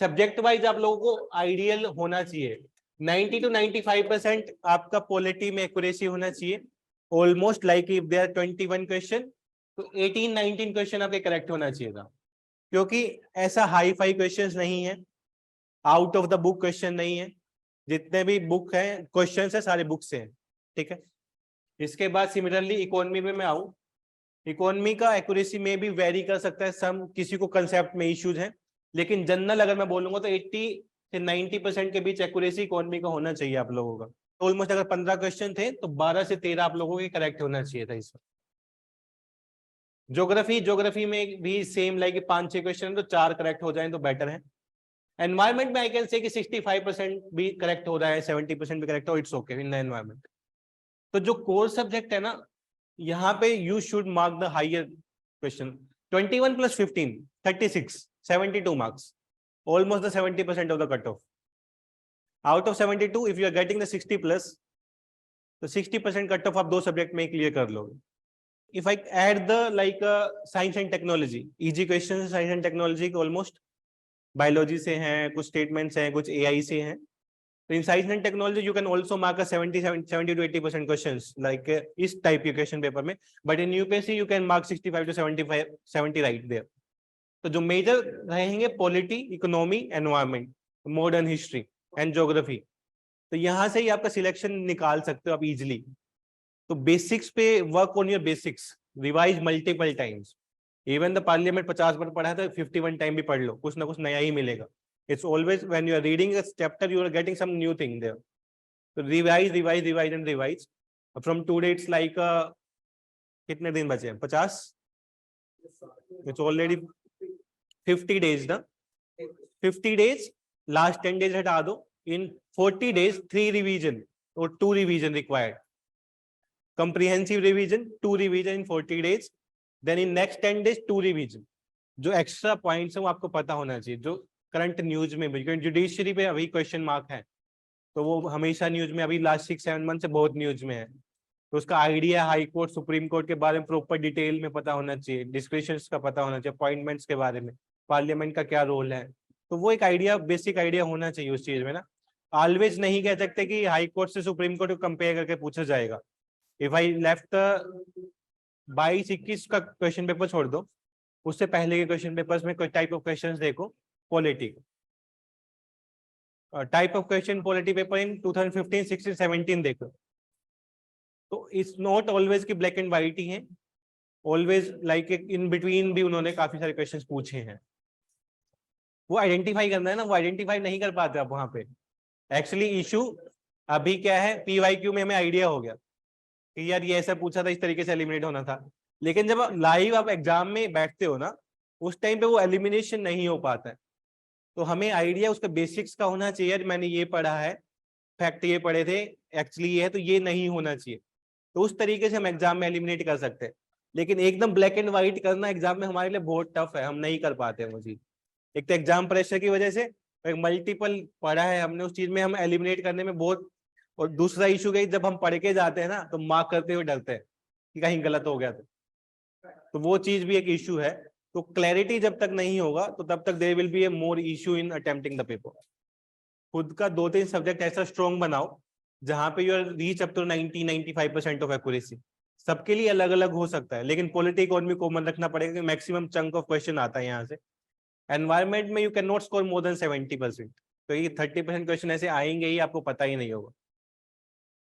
Subject wise आप लोगों को आइडियल होना चाहिए 90 to 95% आपका पॉलिटी में एक्यूरेसी होना चाहिए। Almost like if there 21 question तो 18-19 क्वेश्चन आपके करेक्ट होना चाहिए था, क्योंकि ऐसा हाई फाई क्वेश्चंस नहीं है, out of the book question नहीं है। जितने भी बुक हैं क्वेश्चंस है सारे बुक से हैं, ठीक है। इसके बाद सिमिलरली इकोनॉमी में मैं आऊं, इकोनॉमी का एक्यूरेसी में भी वेरी कर सकता है, सम किसी को कंसेप्ट में इश्यूज हैं, लेकिन जनरल अगर मैं बोलूंगा तो 80 से 90% के बीच एक्यूरेसी इकोनॉमी का होना चाहिए आप लोगों का। ऑलमोस्ट अगर 15 क्वेश्चन थे तो 12 से 13 आप लोगों के करेक्ट होना चाहिए था इसमें। ज्योग्राफी में भी सेम लाइक 5-6 क्वेश्चन तो 4 करेक्ट हो जाए तो बेटर है। एनवायरमेंट में आई कैन से कि 65% भी करेक्ट हो रहा है, 70% भी करेक्ट हो, it's okay in the environment. तो जो कोर सब्जेक्ट है ना, यहाँ पे you should mark the higher question. 21 + 15 36 72 marks, almost the 70% of the cut off. Out of 72 if you are getting the 60+, तो 60% कट ऑफ आप 2 सब्जेक्ट में क्लियर कर लोगे। If I add the like science and technology, easy question science and technology के almost biology से हैं, कुछ statements हैं, कुछ एआई से हैं। तो in science and technology you can also mark a 70 to 80% questions like इस type के question paper में, but in UPSC you can mark 65 to 70 right there। तो जो major रहेंगे polity, economy, environment, modern history and geography, तो यहाँ से ही आपका सिलेक्शन निकाल सकते हो आप इजिली। तो बेसिक्स पे work on your basics, revise multiple times. Even the parliament 50 बार पढ़ा है तो 51 टाइम भी पढ़ लो, कुछ ना कुछ नया ही मिलेगा। It's always when you are reading a chapter, you are getting some new thing there. So revise and revise. From today, it's like कितने दिन बचे हैं? 50? It's already 50 days ना? 50 days, last 10 days हटा दो. In 40 days, 3 revision or 2 revision required. Comprehensive revision, 2 revision in 40 days. Then in next 10 days, 2 revision. जो extra points है वो आपको पता होना चाहिए, जो करंट न्यूज में भी, क्योंकि जुडिशरी पे अभी क्वेश्चन मार्क है तो वो हमेशा न्यूज में, अभी लास्ट 6-7 मंथ से बहुत न्यूज में है, तो उसका idea high court supreme court के बारे में प्रॉपर डिटेल में पता होना चाहिए, डिस्क्रिप्शंस का पता होना चाहिए, अपॉइंटमेंट्स के बारे में, पार्लियामेंट का क्या रोल है, तो वो एक आइडिया, बेसिक आइडिया होना चाहिए उस चीज में ना। ऑलवेज नहीं कह सकते कि हाई कोर्ट से सुप्रीम कोर्ट को कंपेयर करके पूछा जाएगा। इफ आई लेफ्ट 22-21 का क्वेश्चन पेपर छोड़ दो, उससे पहले के क्वेश्चन पेपर्स में कोई टाइप ऑफ क्वेश्चंस देखो, polity type of question polity paper in 2015, 16, 17 देखो, तो इट्स नॉट ऑलवेज कि ब्लैक एंड व्हाइट ही है, ऑलवेज लाइक इन बिटवीन भी उन्होंने काफी सारे क्वेश्चंस पूछे हैं। वो आइडेंटिफाई करना है ना, वो आइडेंटिफाई नहीं कर पाते आप वहां पे। एक्चुअली इशू अभी क्या है, PYQ में हमें आइडिया हो गया कि यार ये ऐसा पूछा था, इस तरीके से एलिमिनेट होना था, लेकिन जब लाइव आप एग्जाम में बैठते हो ना, उस टाइम पे वो एलिमिनेशन नहीं हो पाता है। तो हमें आइडिया उसका बेसिक्स का होना चाहिए, यार मैंने ये पढ़ा है, फैक्ट ये पढ़े थे, एक्चुअली ये है, तो ये नहीं होना चाहिए, तो उस तरीके से हम एग्जाम में एलिमिनेट कर सकते हैं। लेकिन एकदम ब्लैक एंड व्हाइट करना एग्जाम में हमारे लिए बहुत टफ है, हम नहीं कर पाते वो चीज। एक तो एग्जाम प्रेशर की वजह से, एक मल्टीपल पढ़ा है हमने उस चीज में, हम एलिमिनेट करने में बहुत, और दूसरा इशू गई जब हम पढ़ के जाते हैं ना तो मार्क करते हुए डरते हैं कि कहीं गलत हो गया तो वो चीज भी एक इशू है। तो क्लैरिटी जब तक नहीं होगा तो तब तक there will be a more issue in attempting the paper. खुद का 2-3 सब्जेक्ट ऐसा स्ट्रॉन्ग बनाओ जहां पे you are reach up to 90-95% of accuracy. सबके लिए अलग अलग हो सकता है, लेकिन पॉलिटी इकोनॉमी कॉमन रखना पड़ेगा कि मैक्सिमम चंक ऑफ क्वेश्चन आता है यहाँ से। एनवायरमेंट में you can not score more than 70%, तो ये 30% क्वेश्चन ऐसे आएंगे ही, आपको पता ही नहीं होगा,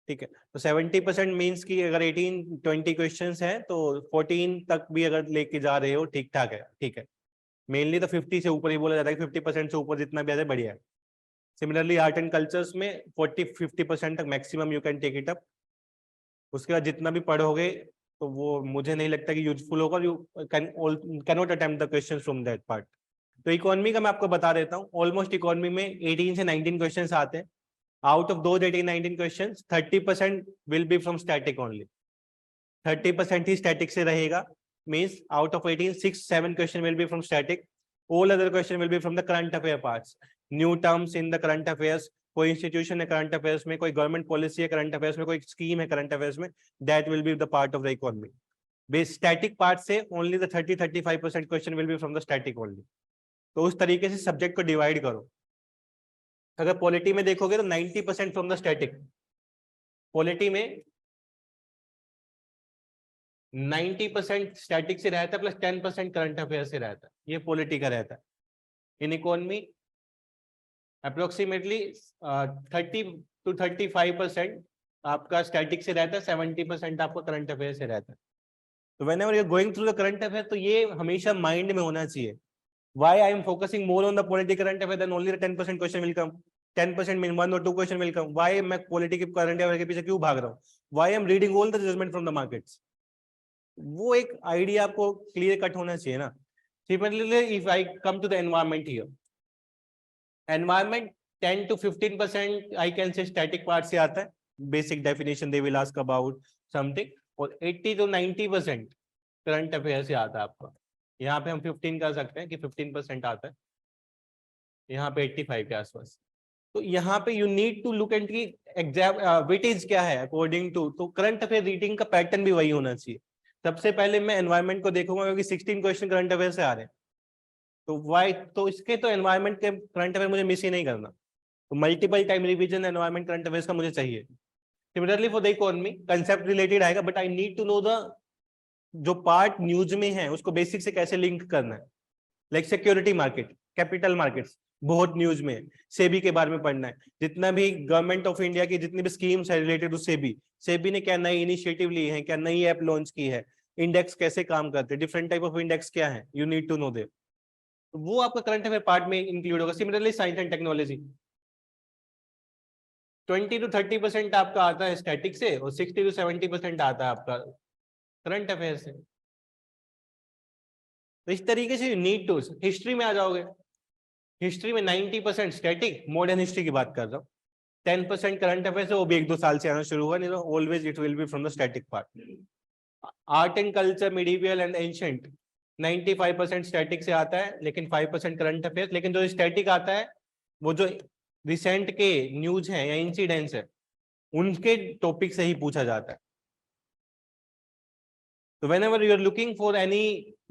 ठीक है। तो 70% मीन्स की अगर 18-20 क्वेश्चंस हैं तो 14 तक भी अगर लेके जा रहे हो, ठीक ठाक है, ठीक है। मेनली तो 50 से ऊपर ही बोला जाता है, 50% से ऊपर जितना भी आ जाए बढ़िया है। सिमिलरली आर्ट एंड कल्चर्स में 40-50% तक maximum you can take it up. उसके बाद जितना भी पढ़ोगे तो वो मुझे नहीं लगता कि यूजफुल होगा, you can not attempt the question from that part. तो इकोनॉमी का मैं आपको बता देता हूँ, ऑलमोस्ट इकोनॉमी में 18 से 19 क्वेश्चन आते हैं। Out of those 18-19 questions, 30% will be from static only. 30% he static से रहेगा, means out of 18, 6-7 question will be from static. All other question will be from the current affair parts. New terms in the current affairs, कोई institution है current affairs में, कोई government policy है current affairs में, कोई scheme है current affairs में, that will be the part of the economy. Base static part से only the 30-35% question will be from the static only. तो उस तरीके से सब्जेक्ट को डिवाइड करो। अगर पॉलिटी में देखोगे तो 90% फ्रॉम द स्टैटिक, पॉलिटी में 90% स्टैटिक से रहता है प्लस 10% करंट अफेयर से रहता है, ये पॉलिटी का रहता है। इन इकोनॉमी अप्रोक्सीमेटली 30 to 35% आपका स्टैटिक से रहता है, 70% आपका करंट अफेयर से रहता है। तो whenever you are going through the current affair, तो ये हमेशा माइंड में होना चाहिए। Why I am focusing more on the political current affair than only the 10% question will come. 10% mean 1 or 2 question will come. Why मैं political current affair के पीछे क्यों भाग रहा हूँ? Why I am reading all the judgment from the markets? वो एक idea आपको क्लियर कट होना चाहिए ना। Similarly, if I come to the environment here, environment 10 to 15% I can say static part से आता है, basic definition they will ask about something, और 80 to 90% करंट अफेयर से आता है आपका। यहाँ पे हम 15 कर सकते हैं कि 15% आता है, यहाँ पे 85 के आसपास। तो यहाँ पे you need to look at की एग्जैक्ट वेटेज क्या है अकॉर्डिंग टू, तो करंट अफेयर रीडिंग का पैटर्न भी वही होना चाहिए। सबसे पहले मैं एनवायरनमेंट को देखूंगा क्योंकि 16 क्वेश्चन करंट अफेयर से आ रहे हैं, तो वाई, तो इसके तो एनवायरनमेंट के करंट अफेयर मुझे मिस ही नहीं करना, तो multiple time revision environment current affairs का मुझे चाहिए। Similarly for the economy concept related आएगा, but I need to know the जो पार्ट न्यूज में है उसको बेसिक से कैसे लिंक करना है। Like security market, capital markets बहुत न्यूज में है, सेबी के बारे में पढ़ना है। जितना भी गवर्नमेंट ऑफ इंडिया की जितनी भी स्कीम्स है रिलेटेड टू सेबी, सेबी ने क्या नई इनिशिएटिव ली है, क्या नई ऐप लॉन्च की है, इंडेक्स कैसे काम करते हैं, डिफरेंट टाइप ऑफ इंडेक्स क्या है, you need to know there, वो आपका करंट अफेयर पार्ट में इंक्लूड होगा। Similarly science and technology 20 to 30% आपका आता है स्टैटिक से और 60 to 70% आता है आपका करंट अफेयर से। तो इस तरीके से नीड टू, हिस्ट्री में आ जाओगे, हिस्ट्री में 90% स्टैटिक, मॉडर्न हिस्ट्री की बात कर रहा हूँ, 10% करंट अफेयर से, वो भी 1-2 साल से आना शुरू हुआ, नहीं तो always it will be from the static part. Art and culture, medieval and ancient 95% static से आता है, लेकिन 5% करंट अफेयर। लेकिन जो स्टैटिक आता है वो जो रिसेंट के न्यूज है या इंसिडेंट्स है उनके टॉपिक से ही पूछा जाता है। तो whenever you are looking for any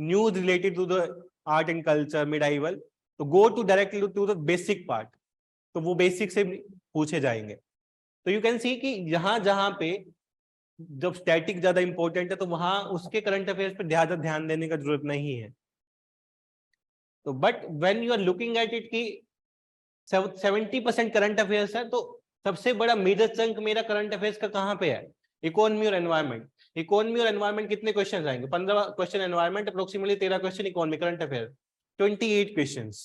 news related to the art and culture, medieval, तो go to directly to the basic part, तो वो बेसिक से पूछे जाएंगे। तो यू कैन सी कि जहां जहां पे जब स्टैटिक ज्यादा इंपॉर्टेंट है तो वहां उसके करंट अफेयर्स पे ज्यादा ध्यान देने का जरूरत नहीं है। तो but when you are looking at it कि 70% करंट अफेयर्स है, तो सबसे बड़ा मेजर चंक मेरा करंट अफेयर्स का कहाँ पे है, इकोनॉमी और एनवायरमेंट। इकोनॉमी और एनवायरमेंट कितने क्वेश्चन आएंगे, 15 question environment, approximately 13 question economy, current affair 28 questions.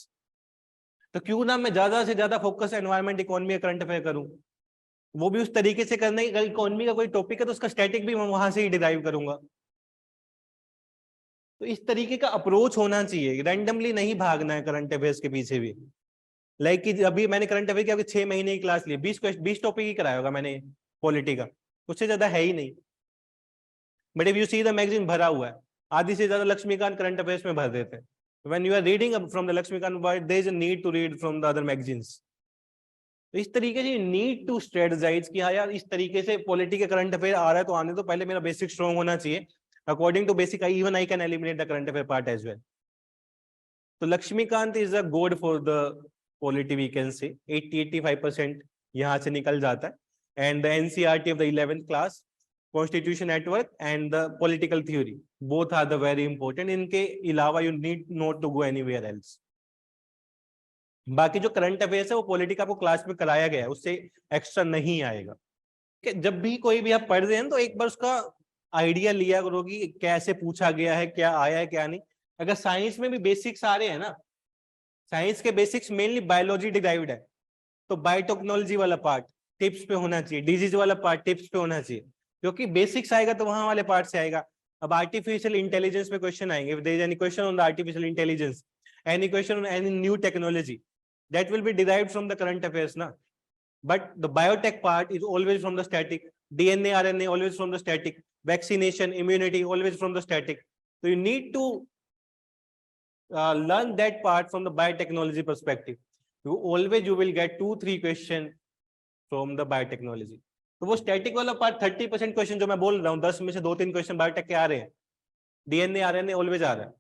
तो क्यों ना मैं ज्यादा से ज्यादा focus environment, economy, current affair करूं, वो भी उस तरीके से करना है। अगर इकोनॉमी का कोई टॉपिक है तो उसका स्टैटिक भी मैं वहां से ही डिराइव करूंगा। तो इस तरीके का अप्रोच होना चाहिए, रैंडमली नहीं भागना है करंट अफेयर्स के पीछे भी। लाइक कि अभी मैंने करंट अफेयर की 6 महीने की क्लास ली, 20 टॉपिक ही कराया होगा मैंने पॉलिटी का, उससे ज्यादा है ही नहीं। But if you see the magazine भरा हुआ है, आधी से ज्यादा लक्ष्मीकांत करंट अफेयर्स में भर देते हैं। When you are reading from the Laxmikanth, there is a need to read from the other magazines. तो इस तरीके से नीड टू स्ट्रेटेजाइज कि हाँ यार इस तरीके से पॉलिटी के करंट अफेयर आ रहा है तो आने तो पहले मेरा बेसिक स्ट्रॉन्ग होना चाहिए। According to basic even I can eliminate the current affair part as well. तो Laxmikanth is a god for the polity, we can say 80-85% यहाँ से निकल जाता है। And the NCERT of the 11th class, constitution at work and the political theory, both are the very important. इनके अलावा you need not to go anywhere else. बाकी जो current affairs है वो पॉलिटिका को क्लास में कराया गया है, उससे एक्स्ट्रा नहीं आएगा। कि जब भी कोई भी आप पढ़ रहे हैं तो एक बार उसका आइडिया लिया करो कि कैसे पूछा गया है, क्या आया है क्या नहीं। अगर साइंस में भी बेसिक्स आ रहे हैं ना, साइंस के बेसिक्स मेनली बायोलॉजी डिराइव्ड है, तो बायोटेक्नोलॉजी वाला पार्ट टिप्स पे होना चाहिए, डिजीज वाला पार्ट टिप्स पे होना चाहिए, क्योंकि बेसिक्स आएगा तो वहां वाले पार्ट से आएगा। अब आर्टिफिशियल इंटेलिजेंस में क्वेश्चन आएंगे, if there is any question on the artificial intelligence, any question on any new technology, that will be derived from the current affairs na. But the biotech part is always from the static, DNA RNA always from the static, vaccination immunity always from the static. So you need to learn that part from the biotechnology perspective. You will get 2-3 question from the biotechnology. तो वो static वाला part 30% question जो मैं बोल रहा हूँ, 10 में से 2-3 क्वेश्चन बायोटेक के आ रहे हैं, डीएनए आरएनए ऑलवेज आ रहा है,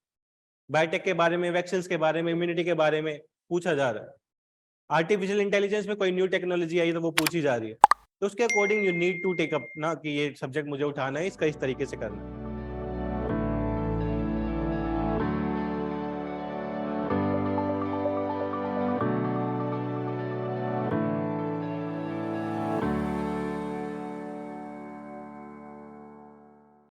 बायोटेक के बारे में, वैक्सीन के बारे में, इम्यूनिटी के बारे में पूछा जा रहा है। आर्टिफिशियल इंटेलिजेंस में कोई न्यू टेक्नोलॉजी आई तो वो पूछी जा रही है, तो उसके according you need to take up ना कि ये सब्जेक्ट मुझे उठाना है, इसका इस तरीके से करना है।